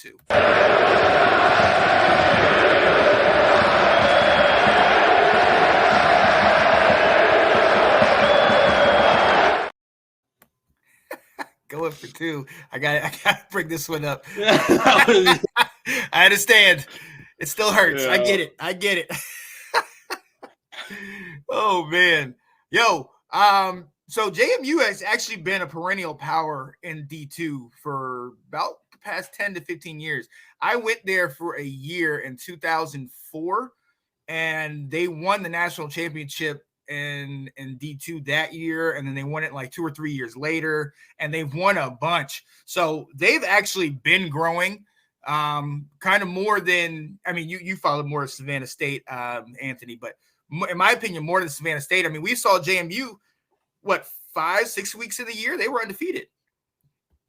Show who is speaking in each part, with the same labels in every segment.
Speaker 1: two. Going for two. I got to bring this one up. I understand. It still hurts. Yeah. I get it. Oh man. Yo, so JMU has actually been a perennial power in D2 for about the past 10 to 15 years. I went there for a year in 2004 and they won the national championship in D2 that year, and then they won it like 2 or 3 years later, and they've won a bunch. So they've actually been growing kind of more than, I mean, you followed more of Savannah State, Anthony, but in my opinion, more than Savannah State. I mean, we saw JMU, 5-6 weeks of the year, they were undefeated.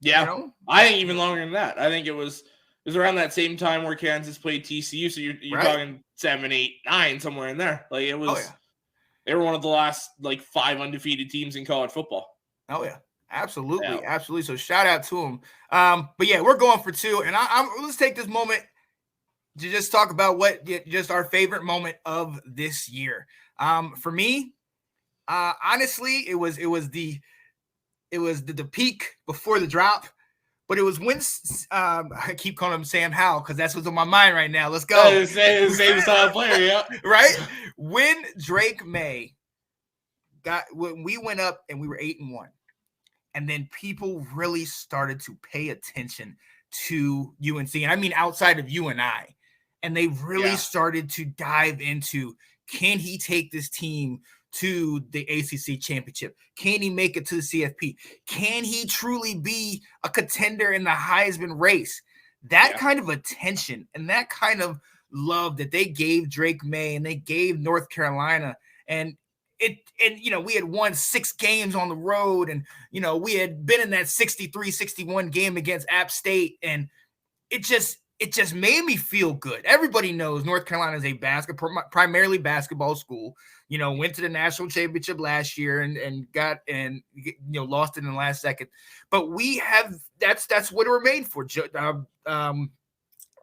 Speaker 2: Yeah, you know? I think even longer than that. I think it was around that same time where Kansas played TCU. So you're right. Talking 7, 8, 9, somewhere in there. Like it was. Oh, yeah. They were one of the last 5 undefeated teams in college football.
Speaker 1: Oh yeah, absolutely, yeah. Absolutely. So shout out to them. But yeah, we're going for two, and let's take this moment to just talk about just our favorite moment of this year. For me, honestly, it was the peak before the drop. But it was when I keep calling him Sam Howell because that's what's on my mind right now. Let's go.
Speaker 2: Same style player, yeah.
Speaker 1: Right? When Drake May when we went up and we were 8-1, and then people really started to pay attention to UNC, and I mean outside of you and I, and they really started to dive into, can he take this team to the ACC championship? Can he make it to the CFP? Can he truly be a contender in the Heisman race? That kind of attention and that kind of love that they gave Drake May and they gave North Carolina, and we had won 6 games on the road, and we had been in that 63-61 game against App State, and it just made me feel good. Everybody knows North Carolina is a primarily basketball school. Went to the national championship last year and lost it in the last second. But we have that's what we're made for.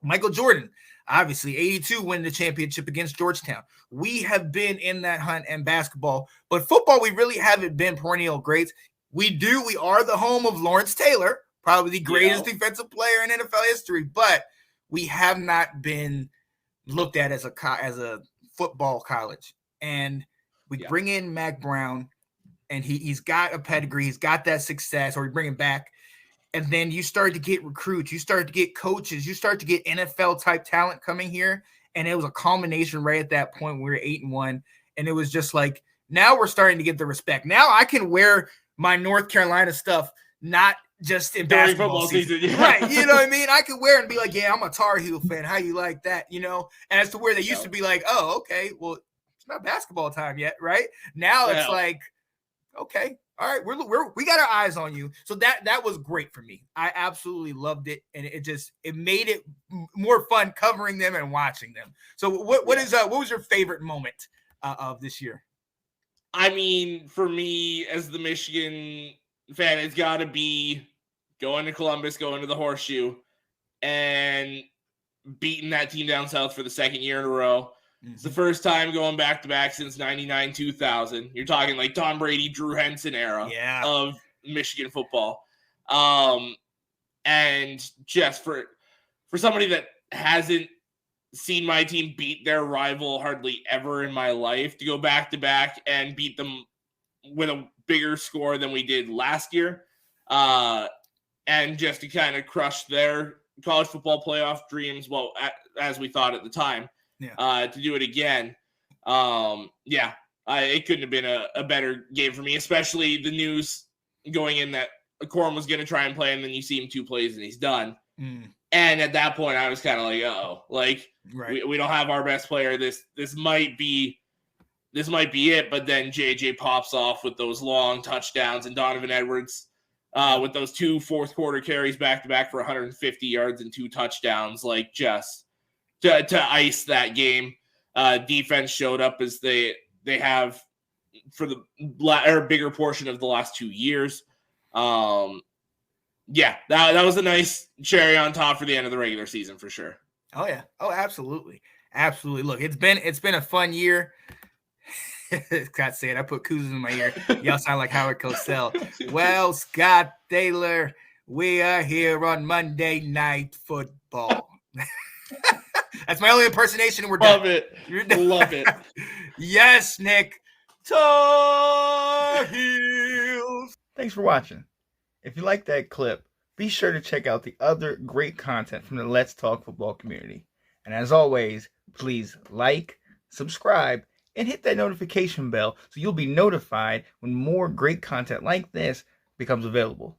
Speaker 1: Michael Jordan, obviously 82 win the championship against Georgetown. We have been in that hunt in basketball, but football we really haven't been perennial greats. We are the home of Lawrence Taylor, probably the greatest defensive player in NFL history, but we have not been looked at as a football college. And we bring in Mac Brown, and he's got a pedigree. He's got that success, or we bring him back. And then you start to get recruits. You start to get coaches. You start to get NFL-type talent coming here. And it was a culmination right at that point when we were 8-1. And it was just like, now we're starting to get the respect. Now I can wear my North Carolina stuff, not just in basketball season. Right. You know what I mean? I could wear it and be like, yeah, I'm a Tar Heel fan. How you like that? As to where they used to be like, oh, okay, well, it's not basketball time yet, right? Now it's like, okay, all right, we got our eyes on you. So that was great for me. I absolutely loved it, and it made it more fun covering them and watching them. So what was your favorite moment of this year?
Speaker 2: I mean, for me as the Michigan fan, it's got to be going to Columbus, going to the Horseshoe, and beating that team down south for the second year in a row. Mm-hmm. It's the first time going back-to-back since 99-2000. You're talking like Tom Brady, Drew Henson era of Michigan football. And just for somebody that hasn't seen my team beat their rival hardly ever in my life, to go back-to-back and beat them with a bigger score than we did last year, and just to kind of crush their college football playoff dreams, as we thought at the time. To do it again. It couldn't have been a better game for me, especially the news going in that Corum was going to try and play, and then you see him 2 plays and he's done. And at that point, I was kind of like, uh-oh, we don't have our best player. This might be it. But then JJ pops off with those long touchdowns, and Donovan Edwards with those 2 fourth quarter carries back-to-back for 150 yards and 2 touchdowns, just to ice that game. Defense showed up as they have for the bigger portion of the last 2 years. Yeah, that was a nice cherry on top for the end of the regular season for sure.
Speaker 1: Oh yeah. Oh, absolutely. Absolutely. Look, it's been a fun year. Scott said, I put koozies in my ear. Y'all sound like Howard Cosell. Well, Scott Taylor, we are here on Monday Night Football. That's my only impersonation, and we're done.
Speaker 2: Love it. Love it.
Speaker 1: Yes, Nick. Tar Heels.
Speaker 3: Thanks for watching. If you like that clip, be sure to check out the other great content from the Let's Talk Football community. And as always, please like, subscribe, and hit that notification bell so you'll be notified when more great content like this becomes available.